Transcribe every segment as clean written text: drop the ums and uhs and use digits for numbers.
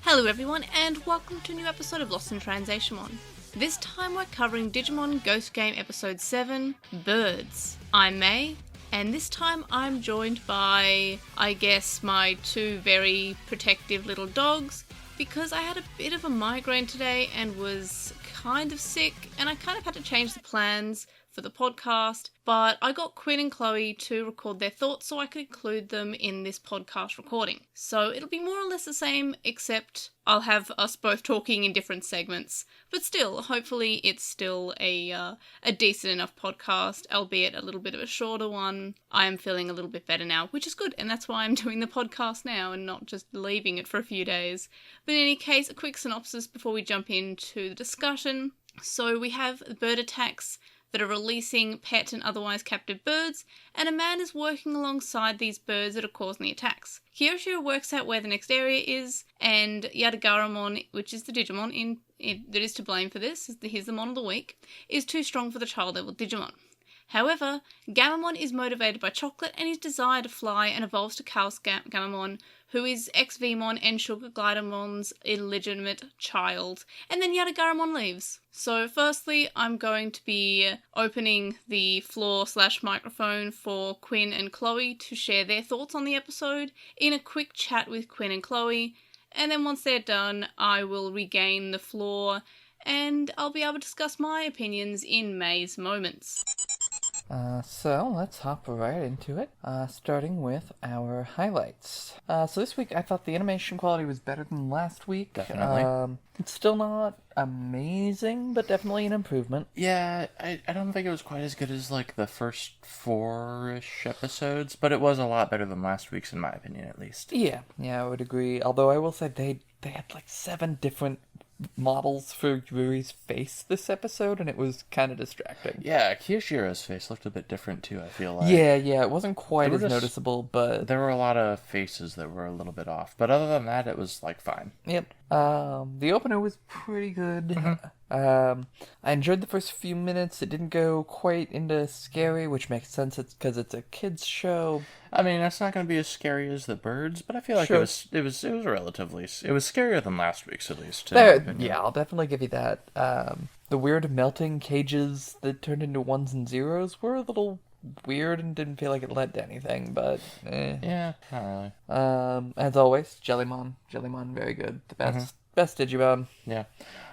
Hello everyone, and welcome to a new episode of LostinTranslationmon. This time we're covering Digimon Ghost Game Episode 7, Birds. I'm May, and this time I'm joined by, I guess, my two very protective little dogs, because I had a bit of a migraine today and was kind of sick, and I kind of had to change the plans for the podcast, but I got Quinn and Chloe to record their thoughts so I could include them in this podcast recording. So it'll be more or less the same, except I'll have us both talking in different segments. But still, hopefully it's still a decent enough podcast, albeit a little bit of a shorter one. I am feeling a little bit better now, which is good, and that's why I'm doing the podcast now and not just leaving it for a few days. But in any case, a quick synopsis before we jump into the discussion. So we have bird attacks that are releasing pet and otherwise captive birds, and a man is working alongside these birds that are causing the attacks. Kyoshiro works out where the next area is, and Yadagaramon, which is the Digimon that is to blame for this, he's the Mon of the Week, is too strong for the child-level Digimon. However, Gamamon is motivated by chocolate and his desire to fly and evolves to Chaos Gamamon, who is ex-Vmon and Sugar Glidermon's illegitimate child, and then Yadagaramon leaves. So firstly, I'm going to be opening the floor/microphone for Quinn and Chloe to share their thoughts on the episode in a quick chat with Quinn and Chloe, and then once they're done, I will regain the floor and I'll be able to discuss my opinions in May's moments. So let's hop right into it, starting with our highlights. So this week I thought the animation quality was better than last week. Definitely. It's still not amazing, but definitely an improvement. Yeah, I don't think it was quite as good as, like, the first 4-ish episodes, but it was a lot better than last week's, in my opinion, at least. Yeah, I would agree. Although I will say they had, like, 7 different models for Yuri's face this episode, and it was kind of distracting. Yeah, Kiyoshiro's face looked a bit different too, I feel like. Yeah, it wasn't quite as noticeable, but there were a lot of faces that were a little bit off, but other than that, it was, like, fine. Yep. The opener was pretty good. Mm-hmm. I enjoyed the first few minutes. It didn't go quite into scary, which makes sense. It's because it's a kids show. I mean, it's not going to be as scary as the birds, but I feel like sure. it was relatively, it was scarier than last week's at least. Yeah, I'll definitely give you that. The weird melting cages that turned into ones and zeros were a little weird and didn't feel like it led to anything, but yeah, not really. As always, Jellymon, very good. The best Digimon. Yeah,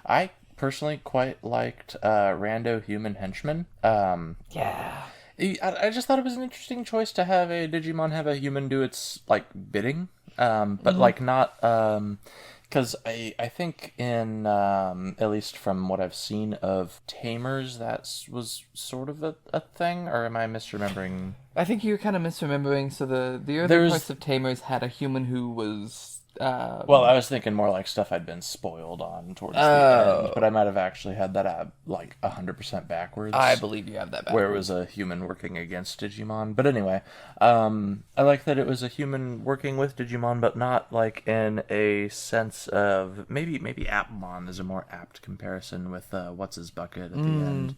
I personally quite liked Rando Human Henchman. Yeah. I just thought it was an interesting choice to have a Digimon have a human do its, like, bidding, but, like, not, because I think in, at least from what I've seen of Tamers, that was sort of a thing, or am I misremembering? I think you're kind of misremembering, so the early parts of Tamers had a human who was well, I was thinking more like stuff I'd been spoiled on towards the end, but I might have actually had that like 100% backwards. I believe you have that backwards. Where it was a human working against Digimon. But anyway, I like that it was a human working with Digimon, but not like in a sense of maybe Appmon is a more apt comparison with What's His Bucket at the end,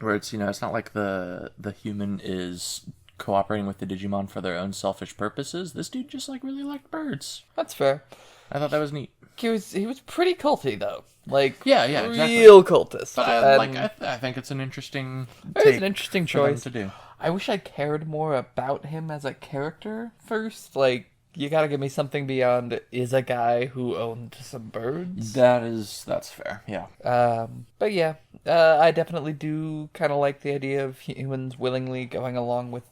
where it's it's not like the human is cooperating with the Digimon for their own selfish purposes. This dude just really liked birds. That's fair. I thought that was neat. He was pretty culty though. Like yeah, exactly. Real cultist. But I think it's an interesting. It's an interesting choice to do. I wish I cared more about him as a character first. Like, you gotta give me something beyond is a guy who owned some birds. That's fair. Yeah. But yeah, I definitely do kind of like the idea of humans willingly going along with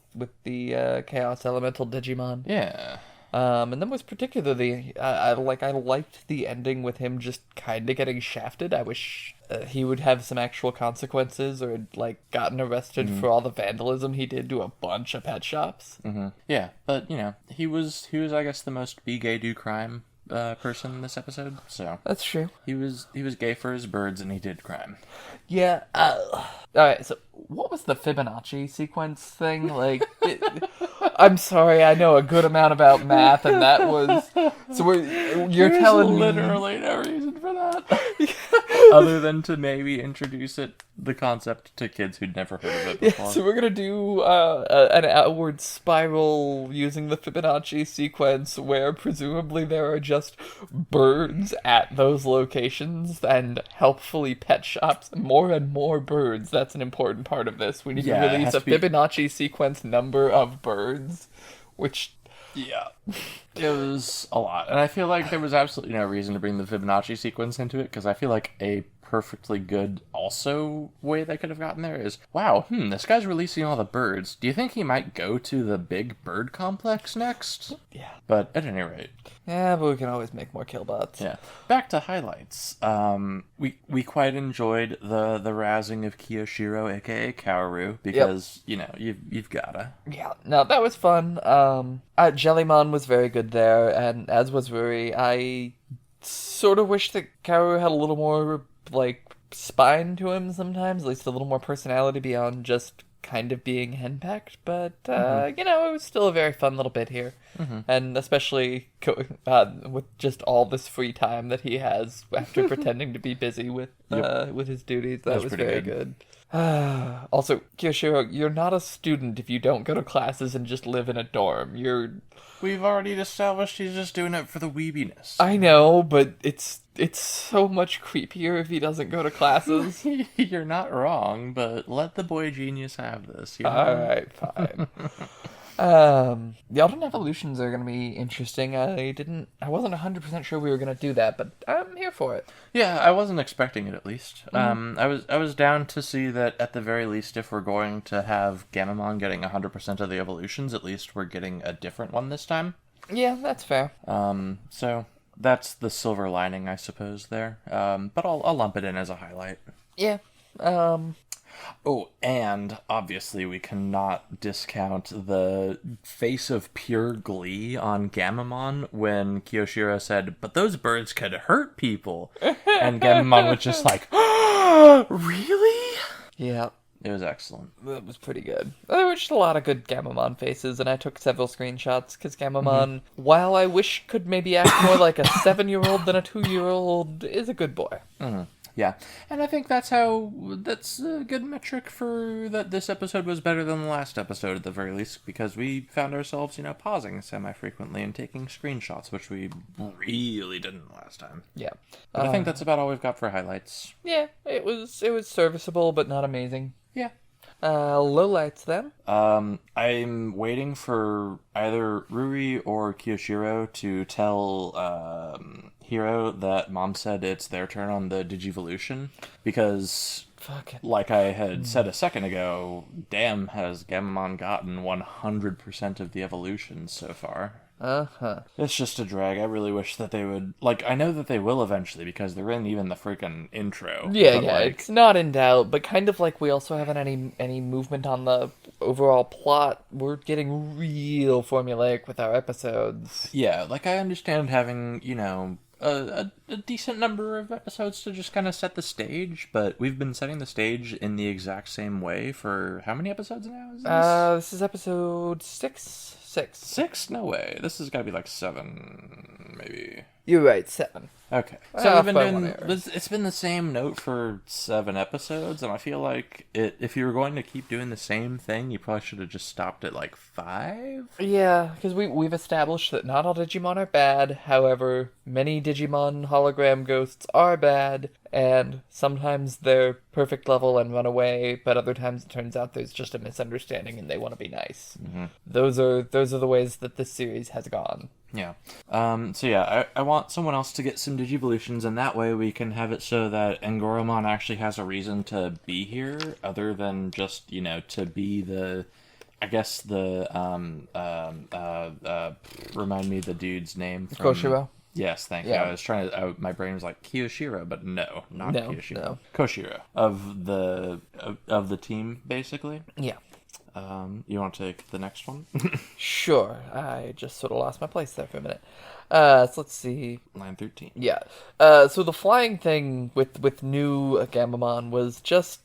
the Chaos Elemental Digimon. Yeah. And then was particularly, I liked the ending with him just kind of getting shafted. I wish he would have some actual consequences or had, gotten arrested for all the vandalism he did to a bunch of pet shops. Mm-hmm. Yeah, but, he was, I guess, the most be gay, do crime person in this episode, so. That's true. He was gay for his birds and he did crime. Yeah, alright, so what was the Fibonacci sequence thing? I'm sorry, I know a good amount about math, and that was... So you're telling me... literally no reason for that. other than to maybe introduce the concept to kids who'd never heard of it before. Yeah, so we're gonna do an outward spiral using the Fibonacci sequence where presumably there are just birds at those locations and helpfully pet shops. More and more birds. That's an important part of this. We need Yeah, to it release has a to be- Fibonacci sequence number of birds, which... Yeah. It was a lot. And I feel like there was absolutely no reason to bring the Fibonacci sequence into it, because I feel like a perfectly good also way they could have gotten there is, wow, this guy's releasing all the birds. Do you think he might go to the big bird complex next? Yeah. But at any rate. Yeah, but we can always make more killbots. Yeah. Back to highlights. We quite enjoyed the razzing of Kiyoshiro, aka Kaoru, because, you've gotta. Yeah, no, that was fun. Jellymon was very good there, and as was Ruri. I sort of wish that Kaoru had a little more, spine to him sometimes, at least a little more personality beyond just kind of being henpecked, but, it was still a very fun little bit here. Mm-hmm. And especially with just all this free time that he has after pretending to be busy with his duties, that was very good. Also, Kiyoshiro, you're not a student if you don't go to classes and just live in a dorm. We've already established he's just doing it for the weebiness. I know, but it's so much creepier if he doesn't go to classes. You're not wrong, but let the boy genius have this. Alright, fine. The alternate evolutions are going to be interesting. I wasn't 100% sure we were going to do that, but I'm here for it. Yeah, I wasn't expecting it, at least. I was down to see that at the very least, if we're going to have Gamamon getting 100% of the evolutions, at least we're getting a different one this time. Yeah, that's fair. So that's the silver lining, I suppose, there. But I'll lump it in as a highlight. Yeah. Oh, and obviously we cannot discount the face of pure glee on Gamamon when Kiyoshiro said, "But those birds could hurt people." And Gamamon was just like, "Oh, really?" Yeah. It was excellent. That was pretty good. There were just a lot of good Gamamon faces, and I took several screenshots, because Gamamon, while I wish could maybe act more like a 7-year-old than a 2-year-old, is a good boy. Mm-hmm. Yeah, and I think that's a good metric for that this episode was better than the last episode at the very least, because we found ourselves, pausing semi-frequently and taking screenshots, which we really didn't last time. Yeah. But I think that's about all we've got for highlights. Yeah, it was serviceable, but not amazing. Yeah. Lowlights then? I'm waiting for either Ruri or Kiyoshiro to tell Hiro that Mom said it's their turn on the Digivolution, because like I had said a second ago, damn has Gamamon gotten 100% of the evolutions so far. Uh-huh. It's just a drag. I really wish that they would... I know that they will eventually, because they're in even the freaking intro. Yeah, it's not in doubt, but kind of like we also haven't any movement on the overall plot. We're getting real formulaic with our episodes. Yeah, I understand having, a decent number of episodes to just kind of set the stage, but we've been setting the stage in the exact same way for how many episodes now is this? This is episode 6? 6? No way. This has got to be 7, maybe. You're right, 7. Okay. So we've been doing... errors. It's been the same note for 7 episodes, and I feel like if you were going to keep doing the same thing, you probably should have just stopped at 5? Yeah, because we've established that not all Digimon are bad. However, many Digimon hologram ghosts are bad, and sometimes they're perfect level and run away, but other times it turns out there's just a misunderstanding and they want to be nice. Mm-hmm. Those are the ways that this series has gone. Yeah. So yeah, I want someone else to get some Digivolutions, and that way we can have it so that Ngoromon actually has a reason to be here, other than just, to be the... I guess the, remind me the dude's name from... Koshiro? Yes, thank you. I was trying to... my brain was like, Kiyoshiro, but no, not Kiyoshiro. No. Koshiro. Of the team, basically. Yeah. You want to take the next one? Sure. I just sort of lost my place there for a minute. So let's see. Line 13. Yeah. So the flying thing with new Gamamon was just,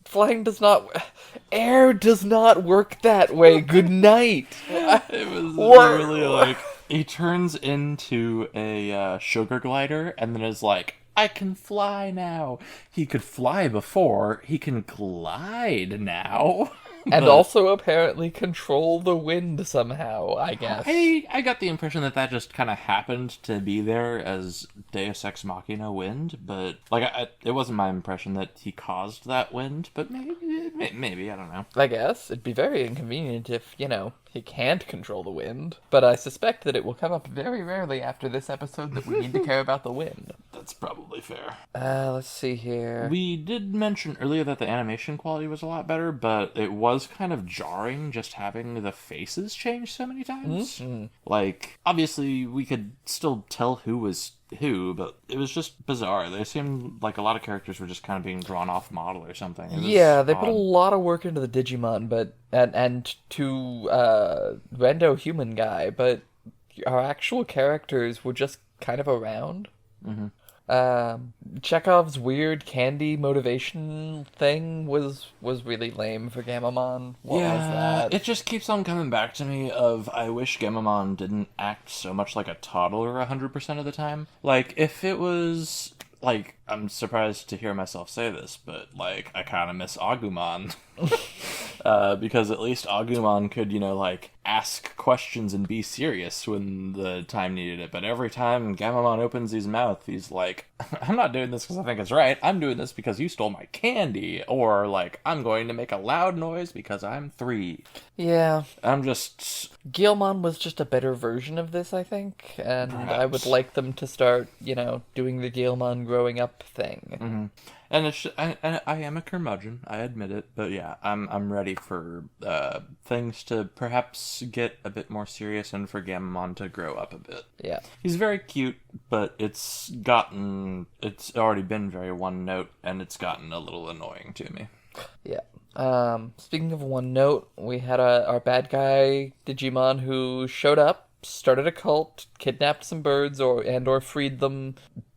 flying does not... Air does not work that way. Good night. It was literally he turns into a sugar glider and then is like, I can fly now. He could fly before. He can glide now. And also apparently control the wind somehow, I guess. I got the impression that just kind of happened to be there as Deus Ex Machina wind, but like it wasn't my impression that he caused that wind, but maybe I don't know. I guess it'd be very inconvenient if, he can't control the wind, but I suspect that it will come up very rarely after this episode that we need to care about the wind. That's probably fair. Let's see here. We did mention earlier that the animation quality was a lot better, but it was kind of jarring just having the faces change so many times. Mm-hmm. Like, obviously, we could still tell who was who, but it was just bizarre. They seemed like a lot of characters were just kind of being drawn off model or something. Yeah, they put a lot of work into the Digimon, but and to Rendo Human Guy, but our actual characters were just kind of around. Mm-hmm. Chekhov's weird candy motivation thing was really lame for Gamamon. What was that? It just keeps on coming back to me of I wish Gamamon didn't act so much like a toddler 100% of the time. Like, if it was... Like, I'm surprised to hear myself say this, but, like, I kind of miss Agumon. Because at least Agumon could, ask questions and be serious when the time needed it. But every time Gamamon opens his mouth, he's like, I'm not doing this because I think it's right. I'm doing this because you stole my candy. Or, like, I'm going to make a loud noise because I'm 3. Yeah. I'm just... Guilmon was just a better version of this, I think. And perhaps. I would like them to start, doing the Guilmon growing up thing. Mm-hmm. And I am a curmudgeon, I admit it, but yeah, I'm ready for things to perhaps get a bit more serious and for Gamamon to grow up a bit. Yeah. He's very cute, but it's already been very one note, and it's gotten a little annoying to me. Yeah. Speaking of one note, we had our bad guy Digimon who showed up, started a cult, kidnapped some birds or freed them.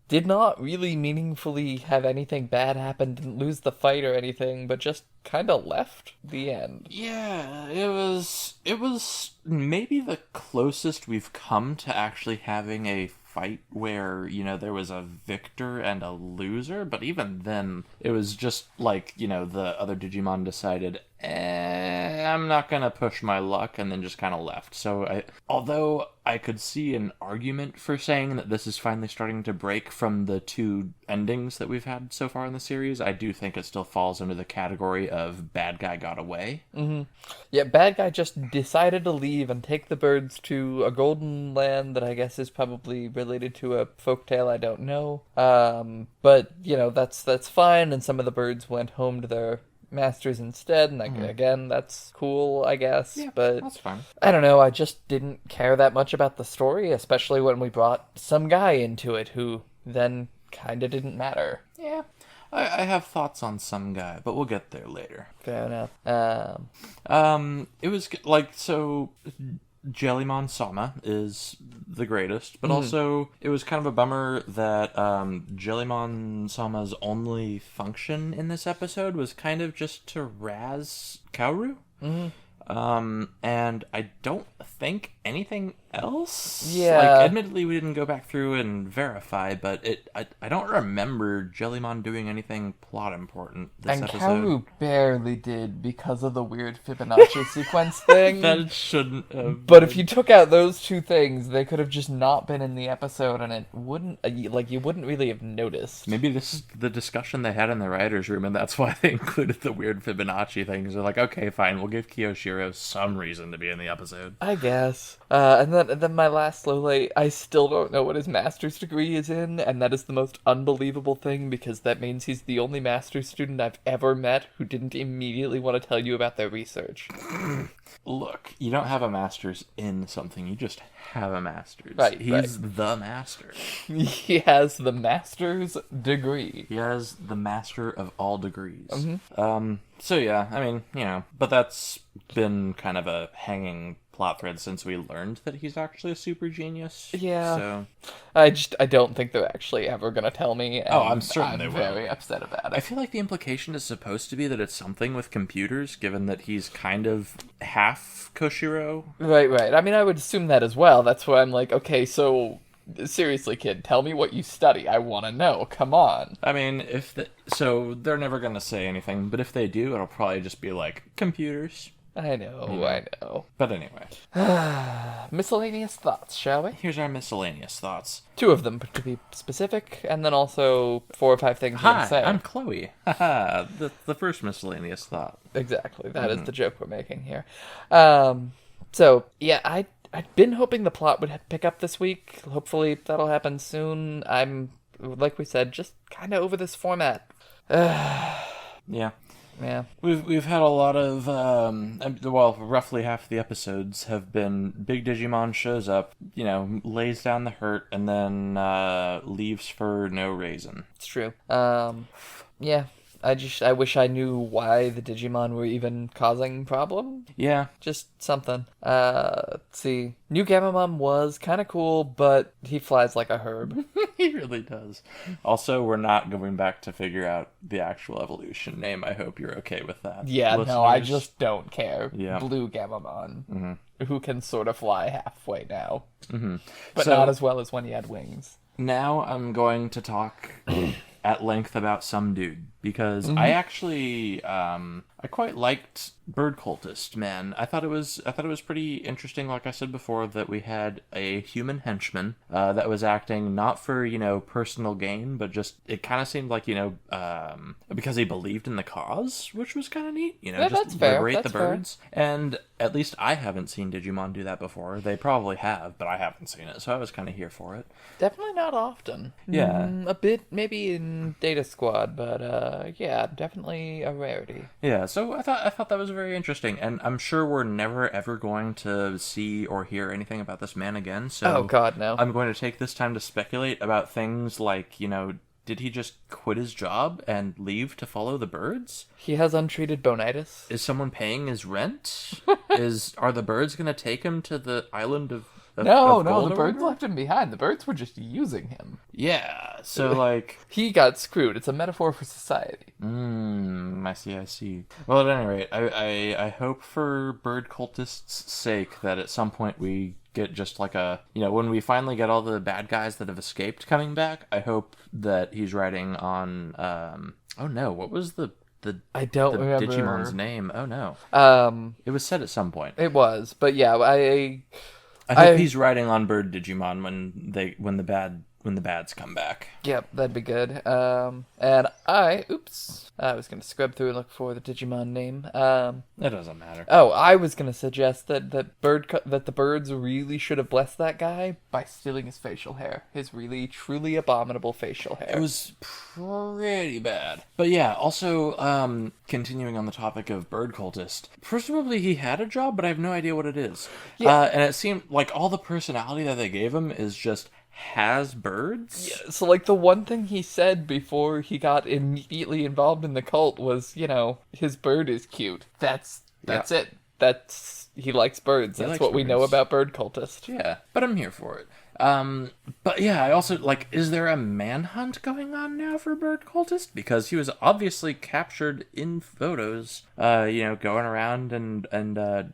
Did not really meaningfully have anything bad happen, didn't lose the fight or anything, but just kind of left. The end. Yeah, it was maybe the closest we've come to actually having a fight where, there was a victor and a loser, but even then, it was just like, the other Digimon decided, I'm not gonna push my luck, and then just kind of left. So, although I could see an argument for saying that this is finally starting to break from the 2 endings that we've had so far in the series, I do think it still falls under the category of bad guy got away. Mm-hmm. Yeah, bad guy just decided to leave and take the birds to a golden land that I guess is probably related to a folktale I don't know. But, that's fine, and some of the birds went home to their masters instead, and again, that's cool, I guess. Yeah, but that's fine. I don't know, I just didn't care that much about the story, especially when we brought some guy into it who then kind of didn't matter. Yeah. I have thoughts on some guy, but we'll get there later. Fair enough. It was like, so Jellymon Sama is the greatest, but also it was kind of a bummer that Jellymon Sama's only function in this episode was kind of just to razz Kaoru. Mm-hmm. And I don't think anything else. Yeah. Like, admittedly, we didn't go back through and verify, but I don't remember Jellymon doing anything plot important this episode. And Kaoru barely did because of the weird Fibonacci sequence thing. That shouldn't have. But if you took out those 2 things, they could have just not been in the episode, and it wouldn't, you wouldn't really have noticed. Maybe this is the discussion they had in the writer's room, and that's why they included the weird Fibonacci things. They're like, okay, fine, we'll give Kiyoshiro some reason to be in the episode. I guess. And then my last lowlight, I still don't know what his master's degree is in, and that is the most unbelievable thing, because that means he's the only master's student I've ever met who didn't immediately want to tell you about their research. Look, you don't have a master's in something, you just have a master's. Right, He's the master. He has the master's degree. He has the master of all degrees. Mm-hmm. So yeah, I mean, but that's been kind of a hanging plot thread since we learned that he's actually a super genius. Yeah. So I don't think they're actually ever going to tell me. Oh, I'm certain they will. I'm very upset about it. I feel like the implication is supposed to be that it's something with computers, given that he's kind of half Koshiro. Right. I mean, I would assume that as well. That's why I'm like, okay, so Seriously, kid, tell me what you study. I want to know. Come on. I mean, so they're never going to say anything, but if they do, it'll probably just be like, computers. I know. But anyway. Miscellaneous thoughts, shall we? Here's our miscellaneous thoughts. 2 of them, to be specific, and then also 4 or 5 things you Hi, can say. I'm Chloe. Haha, the first miscellaneous thought. Exactly. That is the joke we're making here. So, yeah, I'd been hoping the plot would pick up this week. Hopefully that'll happen soon. I'm, like we said, just kind of over this format. Yeah. Yeah. We've had a lot of, roughly half the episodes have been Big Digimon shows up, lays down the hurt, and then leaves for no reason. It's true. Yeah. I wish I knew why the Digimon were even causing problem. Yeah. Just something. Let's see. New Gamamon was kind of cool, but he flies like a herb. He really does. Also, we're not going back to figure out the actual evolution name. I hope you're okay with that. Yeah, listeners. No, I just don't care. Yeah. Blue Gamamon. Mm-hmm. Who can sort of fly halfway now. Mm-hmm. But not as well as when he had wings. Now I'm going to talk at length about some dude, because I actually I quite liked Bird Cultist, man. I thought it was pretty interesting, like I said before, that we had a human henchman that was acting not for, personal gain, but just it kind of seemed like, because he believed in the cause, which was kind of neat, Yeah, just that's fair. liberate That's the birds. And at least I haven't seen Digimon do that before. They probably have, but I haven't seen it, so I was kind of here for it. Definitely not often. Yeah. A bit, maybe in Data Squad, but yeah, definitely a rarity. Yeah, so I thought that was very interesting, and I'm sure we're never ever going to see or hear anything about this man again. So Oh God, no. I'm going to take this time to speculate about things like, did he just quit his job and leave to follow the birds? He has untreated bonitis. Is someone paying his rent? Are the birds going to take him to the island of No, Gold the or birds whatever? left him behind. The birds were just using him. Yeah, so like... He got screwed. It's a metaphor for society. I see. Well, at any rate, I hope for Bird Cultist's sake that at some point we get just like when we finally get all the bad guys that have escaped coming back, I hope that he's riding on, what was the I don't remember Digimon's name? Oh no. It was said at some point. It was, but yeah, I hope he's riding on Bird Digimon when the bads come back. Yep, that'd be good. And I was gonna scrub through and look for the Digimon name. It doesn't matter. Oh, I was gonna suggest that the birds really should have blessed that guy by stealing his facial hair. His really, truly abominable facial hair. It was pretty bad. But yeah, also, continuing on the topic of Bird Cultist, presumably he had a job, but I have no idea what it is. Yeah. And it seemed like all the personality that they gave him is just has birds. Yeah, so like the one thing he said before he got immediately involved in the cult was, his bird is cute. That's it. He likes birds. That's what we know about Bird Cultist. Yeah, but I'm here for it. But yeah, I also, is there a manhunt going on now for Bird Cultist? Because he was obviously captured in photos, going around and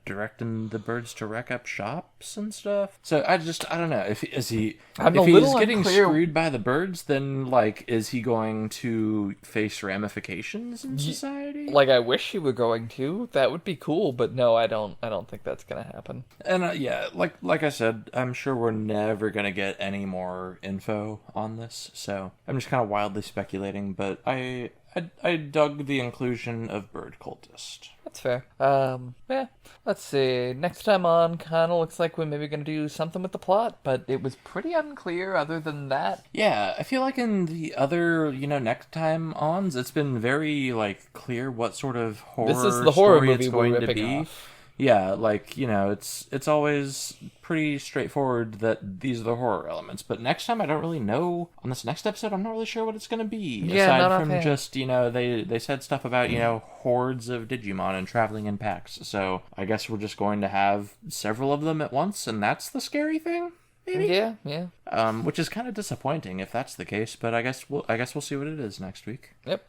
directing the birds to wreck up shops and stuff. So I don't know. If he's getting screwed by the birds, then, is he going to face ramifications in society? I wish he were going to. That would be cool, but no, I don't think that's gonna happen. And yeah, like I said, I'm sure we're never gonna get any more info on this, so I'm just kind of wildly speculating, but I dug the inclusion of Bird Cultist. That's fair. Yeah, let's see. Next time on, kind of looks like we're maybe going to do something with the plot, but it was pretty unclear other than that. Yeah, I feel like in the other, next time ons, it's been very, clear what sort of horror This is the horror story movie it's going we're to ripping be. off. Yeah, it's always pretty straightforward that these are the horror elements. But next time, I don't really know. On this next episode, I'm not really sure what it's going to be. Yeah, aside from just, they said stuff about, hordes of Digimon and traveling in packs. So I guess we're just going to have several of them at once, and that's the scary thing? Maybe? Yeah. Which is kind of disappointing if that's the case, but I guess we'll see what it is next week. Yep.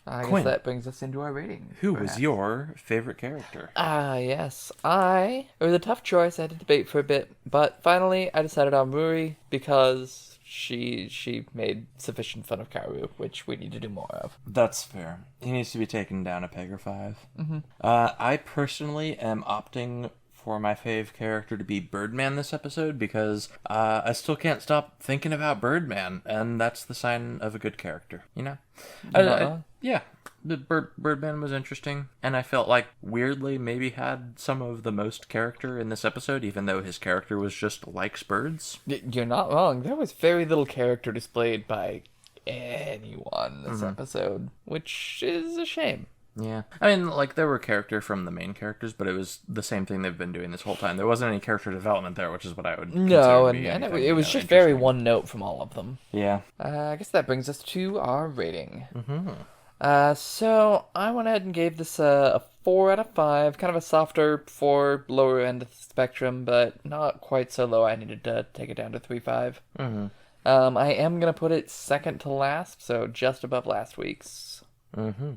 I guess Quinn, that brings us into our rating. who perhaps. was your favorite character? Yes. It was a tough choice. I had to debate for a bit, but finally I decided on Ruri because she made sufficient fun of Kaoru, which we need to do more of. That's fair. He needs to be taken down a peg or 5. Mm-hmm. I personally am opting for my fave character to be Birdman this episode because I still can't stop thinking about Birdman, and that's the sign of a good character, you know? Yeah, the Birdman was interesting, and I felt like weirdly maybe had some of the most character in this episode, even though his character was just likes birds. You're not wrong. There was very little character displayed by anyone this episode, which is a shame. Yeah. I mean, like, there were character from the main characters, but it was the same thing they've been doing this whole time. There wasn't any character development there, which is what I would No, consider and anything, it was just very one note from all of them. Yeah. I guess that brings us to our rating. Mm-hmm. So I went ahead and gave this a 4 out of 5, kind of a softer 4, lower end of the spectrum, but not quite so low I needed to take it down to 3.5. Mm-hmm. I am going to put it second to last, so just above last week's. Mm-hmm.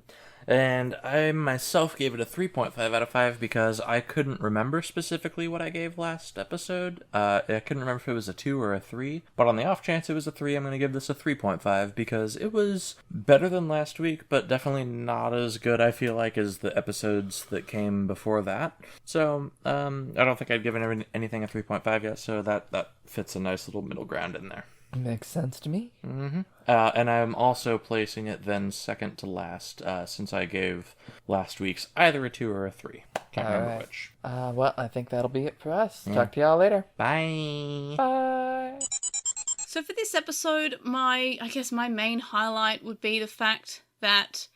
And I myself gave it a 3.5 out of 5 because I couldn't remember specifically what I gave last episode. I couldn't remember if it was a 2 or a 3, but on the off chance it was a 3, I'm going to give this a 3.5 because it was better than last week, but definitely not as good, I feel like, as the episodes that came before that. So, I don't think I've given anything a 3.5 yet, so that fits a nice little middle ground in there. Makes sense to me. Mm-hmm. And I'm also placing it then second to last, since I gave last week's either a 2 or a 3. Can't remember which. Well, I think that'll be it for us. Talk to y'all later. Bye. Bye. So for this episode, I guess my main highlight would be the fact that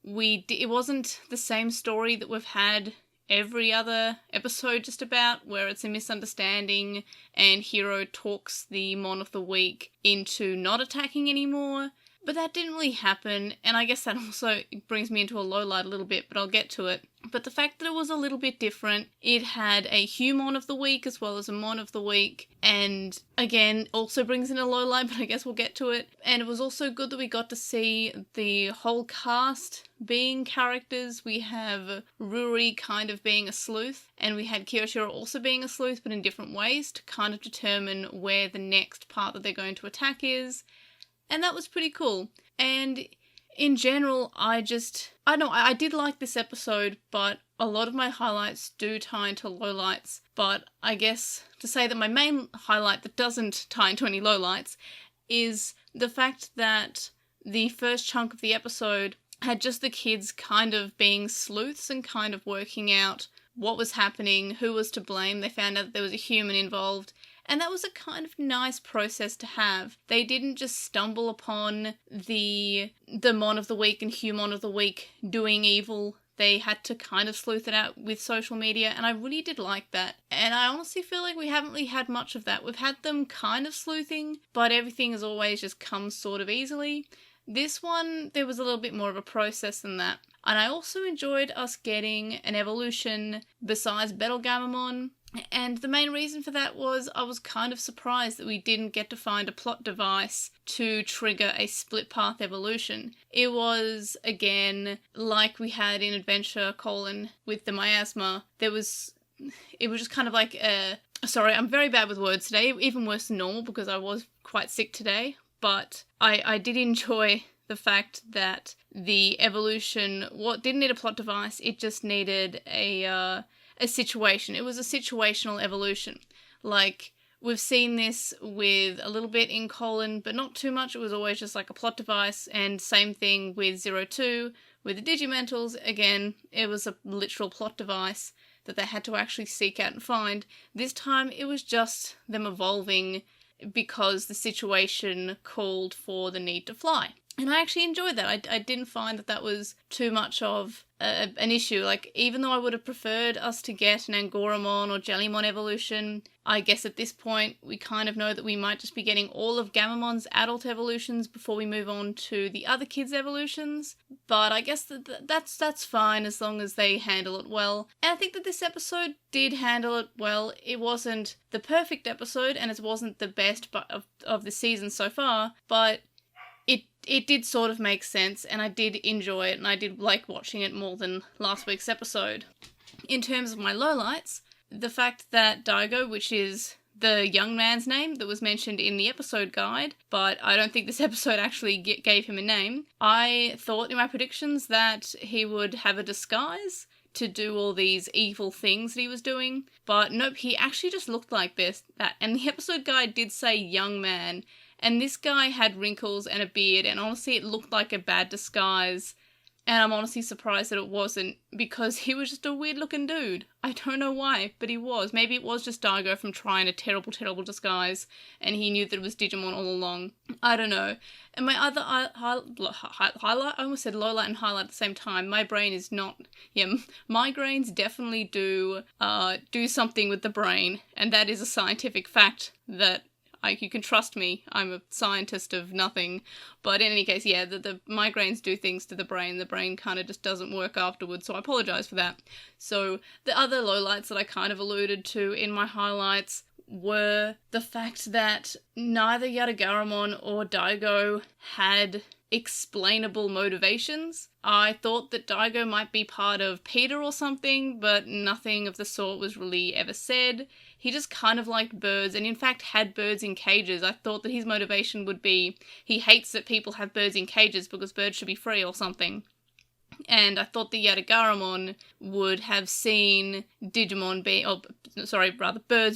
it wasn't the same story that we've had every other episode just about, where it's a misunderstanding and Hiro talks the Mon of the Week into not attacking anymore. But that didn't really happen, and I guess that also brings me into a low light a little bit, but I'll get to it. But the fact that it was a little bit different, it had a Humon of the Week as well as a Mon of the Week, and again, also brings in a low light, but I guess we'll get to it. And it was also good that we got to see the whole cast being characters. We have Ruri kind of being a sleuth, and we had Kiyoshiro also being a sleuth, but in different ways to kind of determine where the next part that they're going to attack is. And that was pretty cool. And in general, I did like this episode, but a lot of my highlights do tie into lowlights. But I guess to say that my main highlight that doesn't tie into any lowlights is the fact that the first chunk of the episode had just the kids kind of being sleuths and kind of working out what was happening, who was to blame. They found out that there was a human involved. And that was a kind of nice process to have. They didn't just stumble upon the Mon of the Week and Humon of the Week doing evil. They had to kind of sleuth it out with social media, and I really did like that. And I honestly feel like we haven't really had much of that. We've had them kind of sleuthing, but everything has always just come sort of easily. This one, there was a little bit more of a process than that. And I also enjoyed us getting an evolution besides Battlegamamon. And the main reason for that was I was kind of surprised that we didn't get to find a plot device to trigger a split path evolution. It was, again, like we had in Adventure: with the miasma. It was just kind of like sorry, I'm very bad with words today, even worse than normal because I was quite sick today. But I did enjoy the fact that the evolution didn't need a plot device, it just needed a situation. It was a situational evolution. Like, we've seen this with a little bit in Colon, but not too much. It was always just like a plot device, and same thing with 02. With the Digimentals, again, it was a literal plot device that they had to actually seek out and find. This time, it was just them evolving because the situation called for the need to fly. And I actually enjoyed that. I didn't find that was too much of an issue. Like, even though I would have preferred us to get an Angoramon or Jellymon evolution, I guess at this point we kind of know that we might just be getting all of Gamamon's adult evolutions before we move on to the other kids' evolutions. But I guess that's fine as long as they handle it well. And I think that this episode did handle it well. It wasn't the perfect episode, and it wasn't the best of the season so far, but it did sort of make sense, and I did enjoy it, and I did like watching it more than last week's episode. In terms of my lowlights, the fact that Daigo, which is the young man's name that was mentioned in the episode guide, but I don't think this episode actually gave him a name. I thought in my predictions that he would have a disguise to do all these evil things that he was doing, but nope, he actually just looked like that. And the episode guide did say young man, and this guy had wrinkles and a beard, and honestly it looked like a bad disguise. And I'm honestly surprised that it wasn't, because he was just a weird looking dude. I don't know why, but he was. Maybe it was just Daigo from trying a terrible, terrible disguise, and he knew that it was Digimon all along. I don't know. And my other highlight, I almost said lowlight and highlight at the same time. My brain is not, migraines definitely do something with the brain, and that is a scientific fact that you can trust me, I'm a scientist of nothing. But in any case, yeah, the migraines do things to the brain. The brain kind of just doesn't work afterwards, so I apologise for that. So the other lowlights that I kind of alluded to in my highlights were the fact that neither Yatagaramon or Daigo had explainable motivations. I thought that Daigo might be part of Peter or something, but nothing of the sort was really ever said. He just kind of liked birds, and in fact had birds in cages. I thought that his motivation would be he hates that people have birds in cages because birds should be free or something. And I thought the Yatagaramon would have seen birds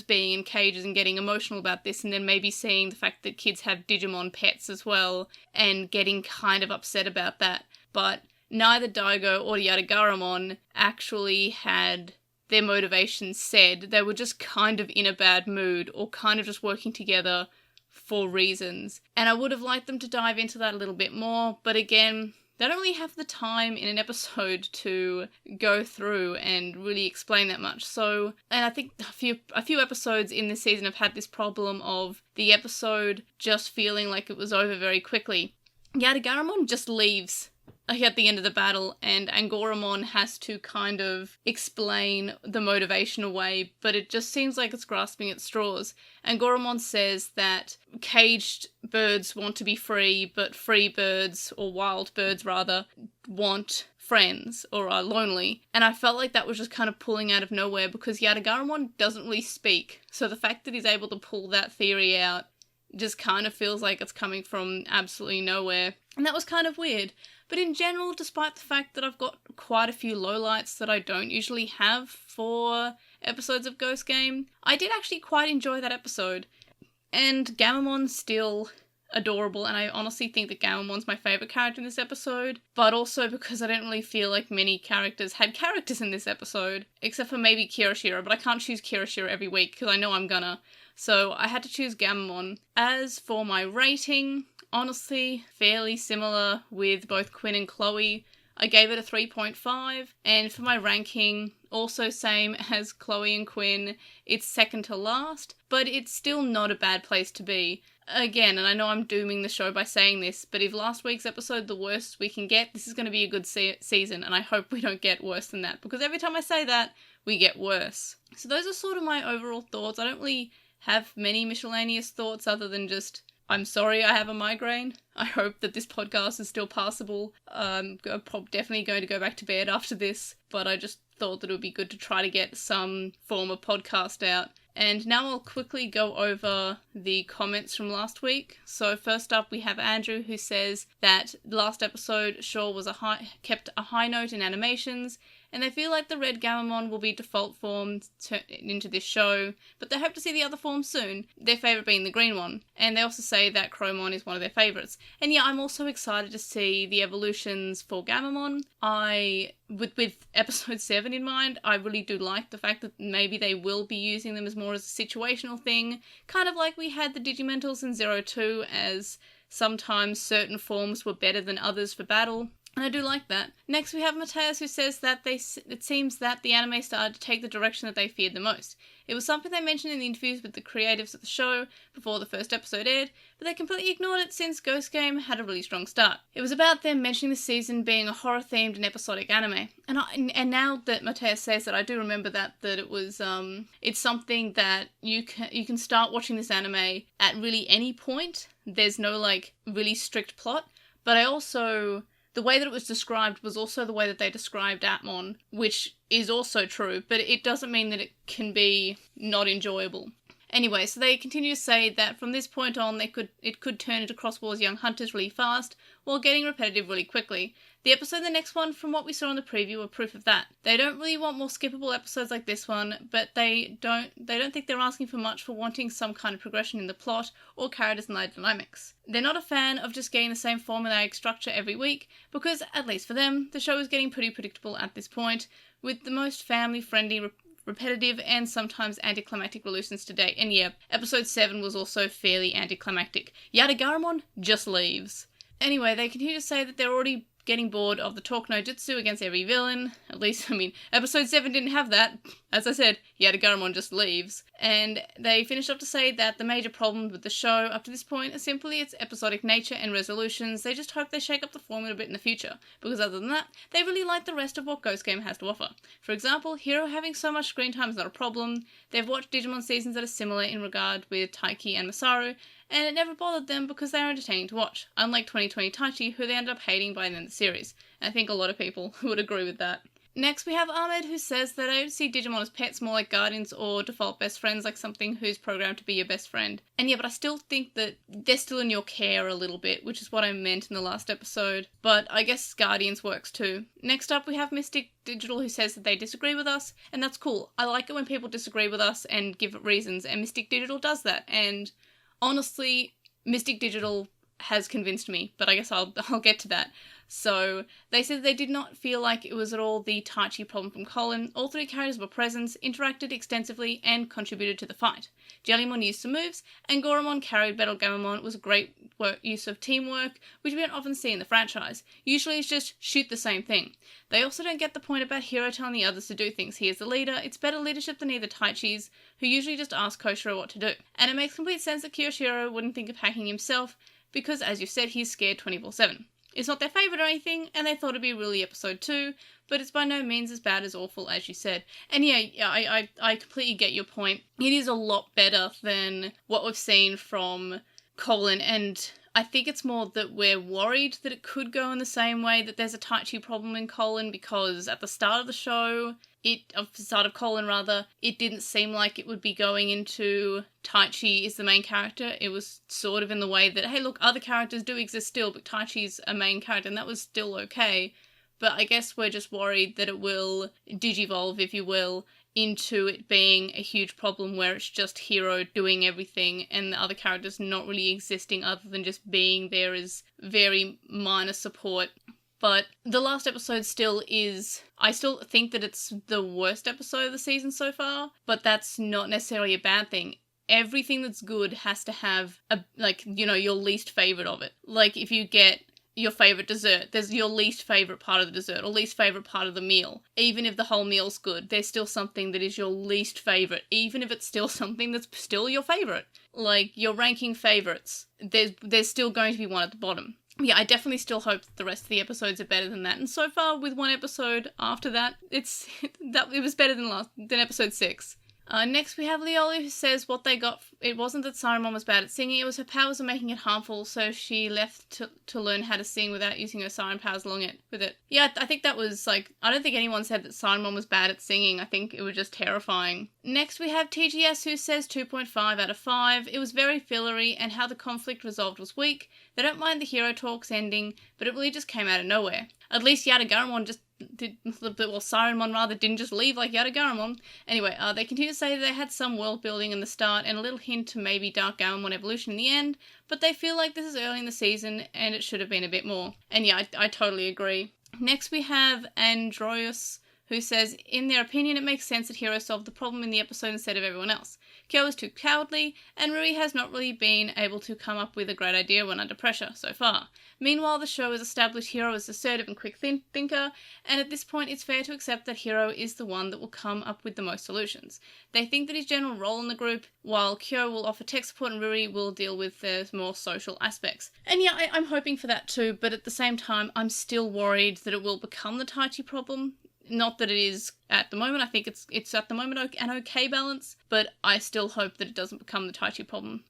being in cages and getting emotional about this, and then maybe seeing the fact that kids have Digimon pets as well and getting kind of upset about that. But neither Daigo or Yatagaramon actually had their motivations said. They were just kind of in a bad mood, or kind of just working together for reasons. And I would have liked them to dive into that a little bit more, but again, they don't really have the time in an episode to go through and really explain that much. So, and I think a few episodes in this season have had this problem of the episode just feeling like it was over very quickly. Yatagaramon just leaves at the end of the battle, and Angoramon has to kind of explain the motivation away, but it just seems like it's grasping at straws. Angoramon says that caged birds want to be free, but free birds, or wild birds rather, want friends, or are lonely. And I felt like that was just kind of pulling out of nowhere, because Yatagaramon doesn't really speak, so the fact that he's able to pull that theory out just kind of feels like it's coming from absolutely nowhere. And that was kind of weird. But in general, despite the fact that I've got quite a few lowlights that I don't usually have for episodes of Ghost Game, I did actually quite enjoy that episode. And Gamamon's still adorable, and I honestly think that Gamamon's my favourite character in this episode, but also because I don't really feel like many characters had characters in this episode, except for maybe Kirishiro, but I can't choose Kirishiro every week because I know I'm gonna. So I had to choose Gamamon. As for my rating, honestly, fairly similar with both Quinn and Chloe. I gave it a 3.5, and for my ranking, also same as Chloe and Quinn, it's second to last, but it's still not a bad place to be. Again, and I know I'm dooming the show by saying this, but if last week's episode the worst we can get, this is going to be a good season, and I hope we don't get worse than that, because every time I say that, we get worse. So those are sort of my overall thoughts. I don't really have many miscellaneous thoughts other than just, I'm sorry I have a migraine. I hope that this podcast is still passable. I'm definitely going to go back to bed after this, but I just thought that it would be good to try to get some form of podcast out. And now I'll quickly go over the comments from last week. So first up we have Andrew, who says that the last episode Shaw was kept a high note in animations, and they feel like the red Gamamon will be default form into this show, but they hope to see the other forms soon, their favourite being the green one. And they also say that Chromon is one of their favourites. And yeah, I'm also excited to see the evolutions for Gamamon. With episode 7 in mind, I really do like the fact that maybe they will be using them as more as a situational thing, kind of like we had the Digimentals in 02, as sometimes certain forms were better than others for battle. And I do like that. Next we have Mateus, who says that it seems that the anime started to take the direction that they feared the most. It was something they mentioned in the interviews with the creatives of the show before the first episode aired, but they completely ignored it since Ghost Game had a really strong start. It was about them mentioning the season being a horror-themed and episodic anime. And now that Mateus says that, I do remember that it was, it's something that you can start watching this anime at really any point. There's no, like, really strict plot, but I also... The way that it was described was also the way that they described Atmon, which is also true, but it doesn't mean that it can be not enjoyable. Anyway, so they continue to say that from this point on, it could turn into Cross Wars Young Hunters really fast, while getting repetitive really quickly. The episode and the next one, from what we saw in the preview, are proof of that. They don't really want more skippable episodes like this one, but they don't think they're asking for much for wanting some kind of progression in the plot or characters and their dynamics. They're not a fan of just getting the same formulaic structure every week, because, at least for them, the show is getting pretty predictable at this point, with the most family-friendly, repetitive, and sometimes anticlimactic resolutions to date. And yeah, episode 7 was also fairly anticlimactic. Yatagaramon just leaves. Anyway, they continue to say that they're already getting bored of the talk no jutsu against every villain. At least, episode 7 didn't have that. As I said, Yatagaramon just leaves. And they finish up to say that the major problem with the show up to this point is simply its episodic nature and resolutions. They just hope they shake up the formula a bit in the future, because other than that, they really like the rest of what Ghost Game has to offer. For example, Hero having so much screen time is not a problem. They've watched Digimon seasons that are similar in regard with Taiki and Masaru, and it never bothered them because they are entertaining to watch, unlike 2020 Taichi, who they ended up hating by the end of the series. And I think a lot of people would agree with that. Next we have Ahmed, who says that I don't see Digimon as pets, more like guardians or default best friends, like something who's programmed to be your best friend. And yeah, but I still think that they're still in your care a little bit, which is what I meant in the last episode. But I guess guardians works too. Next up we have Mystic Digital, who says that they disagree with us, and that's cool. I like it when people disagree with us and give reasons, and Mystic Digital does that. And honestly, Mystic Digital has convinced me, but I guess I'll get to that. So, they said they did not feel like it was at all the Taichi problem from Colin. All three characters were present, interacted extensively, and contributed to the fight. Jellymon used some moves, and Goramon carried Battle Gamamon. Was a great use of teamwork, which we don't often see in the franchise. Usually it's just shoot the same thing. They also don't get the point about Hero telling the others to do things. He is the leader. It's better leadership than either Taichi's, who usually just ask Koshiro what to do. And it makes complete sense that Kiyoshiro wouldn't think of hacking himself, because as you said, he's scared 24/7. It's not their favourite or anything, and they thought it'd be really episode 2, but it's by no means as bad as awful as you said. And yeah, I completely get your point. It is a lot better than what we've seen from Colin, and I think it's more that we're worried that it could go in the same way, that there's a Taichi problem in Colin, because at the start of the show, it didn't seem like it would be going into Taichi is the main character. It was sort of in the way that, hey look, other characters do exist still, but Taichi's a main character, and that was still okay. But I guess we're just worried that it will digivolve, if you will, into it being a huge problem where it's just Hero doing everything and the other characters not really existing other than just being there as very minor support. But the last episode still is... I still think that it's the worst episode of the season so far, but that's not necessarily a bad thing. Everything that's good has to have, your least favourite of it. Like, if you get your favourite dessert, there's your least favourite part of the dessert, or least favourite part of the meal. Even if the whole meal's good, there's still something that is your least favourite, even if it's still something that's still your favourite. Like, you're ranking favourites, there's still going to be one at the bottom. Yeah, I definitely still hope that the rest of the episodes are better than that. And so far, with one episode after that, it was better than episode 6. Next we have Leola, who says what they got, it wasn't that Saruman was bad at singing, it was her powers were making it harmful, so she left to learn how to sing without using her siren powers with it. Yeah, I think that was, I don't think anyone said that Saruman was bad at singing, I think it was just terrifying. Next we have TGS, who says 2.5 out of 5, it was very fillery, and how the conflict resolved was weak. They don't mind the hero talks ending, but it really just came out of nowhere. At least Yatagaramon Saruman didn't just leave like Yatagaramon. Anyway, they continue to say that they had some world building in the start and a little hint to maybe Dark Gamamon evolution in the end, but they feel like this is early in the season and it should have been a bit more. And yeah, I totally agree. Next we have Androius, who says, in their opinion, it makes sense that Hero solved the problem in the episode instead of everyone else. Kyo is too cowardly, and Rui has not really been able to come up with a great idea when under pressure so far. Meanwhile, the show has established Hiro as assertive and quick thinker, and at this point it's fair to accept that Hiro is the one that will come up with the most solutions. They think that his general role in the group, while Kyo will offer tech support and Rui will deal with the more social aspects. And yeah, I'm hoping for that too, but at the same time, I'm still worried that it will become the Taichi problem. Not that it is at the moment. I think it's at the moment an okay balance, but I still hope that it doesn't become the Taichi problem.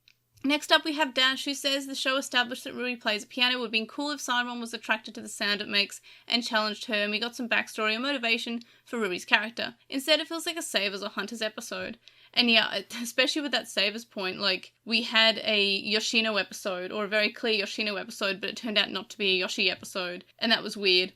Next up we have Dash, who says the show established that Rui plays a piano. It would have been cool if Simon was attracted to the sound it makes and challenged her, and we got some backstory or motivation for Rui's character. Instead, it feels like a Savers or Hunters episode. And yeah, especially with that Savers point, like, we had a Yoshino episode, or a very clear Yoshino episode, but it turned out not to be a Yoshi episode, and that was weird.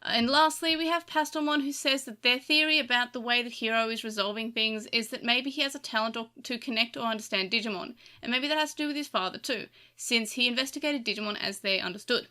And lastly, we have Pastelmon, who says that their theory about the way that Hiro is resolving things is that maybe he has a talent to connect or understand Digimon, and maybe that has to do with his father too, since he investigated Digimon as they understood.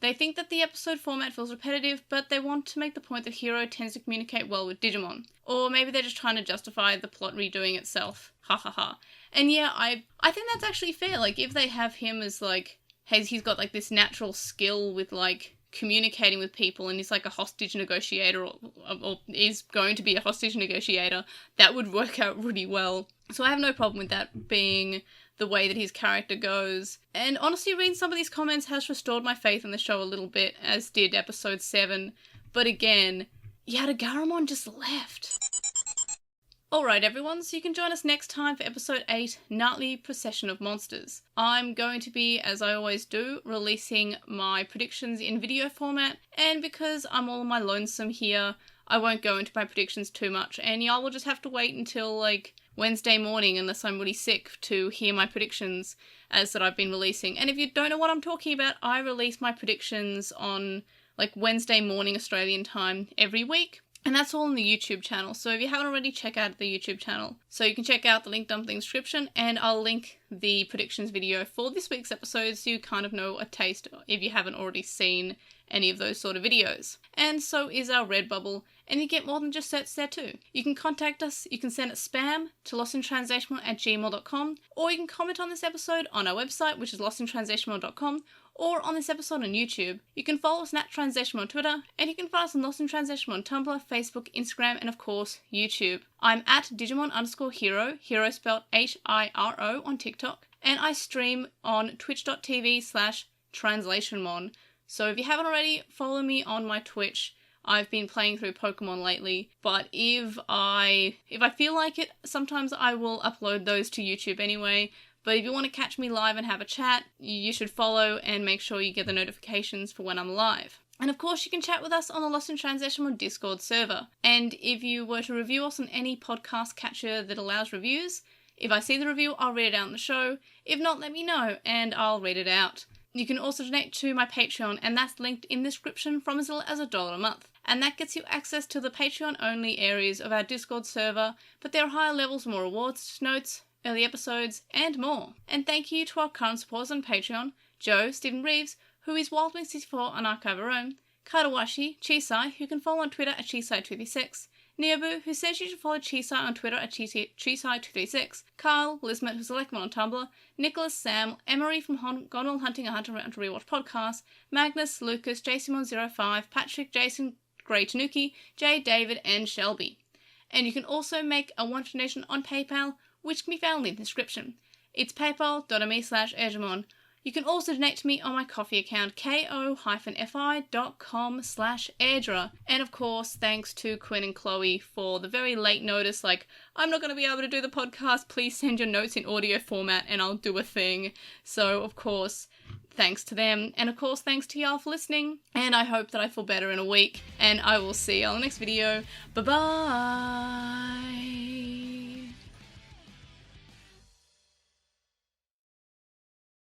They think that the episode format feels repetitive, but they want to make the point that Hiro tends to communicate well with Digimon. Or maybe they're just trying to justify the plot redoing itself. Ha ha ha. And yeah, I think that's actually fair. Like, if they have him as, like, hey, he's got, like, this natural skill with, like, communicating with people, and he's like a hostage negotiator, or is going to be a hostage negotiator, that would work out really well. So I have no problem with that being the way that his character goes. And honestly, reading some of these comments has restored my faith in the show a little bit, as did episode 7. But again, Yatagaramon just left. Alright everyone, so you can join us next time for episode 8, Nightly Procession of Monsters. I'm going to be, as I always do, releasing my predictions in video format, and because I'm all on my lonesome here, I won't go into my predictions too much, and y'all will just have to wait until, like, Wednesday morning, unless I'm really sick, to hear my predictions as that I've been releasing. And if you don't know what I'm talking about, I release my predictions on, like, Wednesday morning Australian time every week. And that's all in the YouTube channel, so if you haven't already, check out the YouTube channel. So you can check out the link dumped in the description, and I'll link the predictions video for this week's episode so you kind of know a taste if you haven't already seen any of those sort of videos. And so is our Redbubble, and you get more than just sets there too. You can contact us, you can send it spam to LostinTranslationmon@gmail.com, or you can comment on this episode on our website, which is LostinTranslationmon.com, or on this episode on YouTube. You can follow us at Translationmon on Twitter, and you can find us on LostinTranslationmon on Tumblr, Facebook, Instagram, and of course, YouTube. I'm at Digimon_Hero, Hero spelled Hiro, on TikTok, and I stream on twitch.tv/translationmon. So if you haven't already, follow me on my Twitch. I've been playing through Pokemon lately, but if I feel like it, sometimes I will upload those to YouTube anyway. But if you want to catch me live and have a chat, you should follow and make sure you get the notifications for when I'm live. And of course, you can chat with us on the Lost in Translation Discord server. And if you were to review us on any podcast catcher that allows reviews, if I see the review, I'll read it out on the show. If not, let me know and I'll read it out. You can also donate to my Patreon, and that's linked in the description from as little as $1 a month. And that gets you access to the Patreon-only areas of our Discord server, but there are higher levels, more rewards, notes, early episodes, and more. And thank you to our current supporters on Patreon, Joe, Stephen Reeves, who is Wildwing64 on Archive of Rome, Kadawashi, Chisai, who can follow on Twitter at Chisai236, Neobu, who says you should follow Chisai on Twitter at Chisai236, Carl, Lismet, who's Electmon on Tumblr, Nicholas, Sam, Emery from Gonwell Hunting a Hunter to Rewatch podcast, Magnus, Lucas, JCMon05, Patrick, Jason, Grey Tanuki, Jay, David, and Shelby. And you can also make a one-time donation on PayPal, which can be found in the description. It's paypal.me/Edgemon. You can also donate to me on my Coffee account, ko-fi.com/Airdra. And of course, thanks to Quinn and Chloe for the very late notice, like, I'm not going to be able to do the podcast, please send your notes in audio format and I'll do a thing. So, of course, thanks to them. And of course, thanks to y'all for listening. And I hope that I feel better in a week. And I will see y'all in the next video. Bye-bye!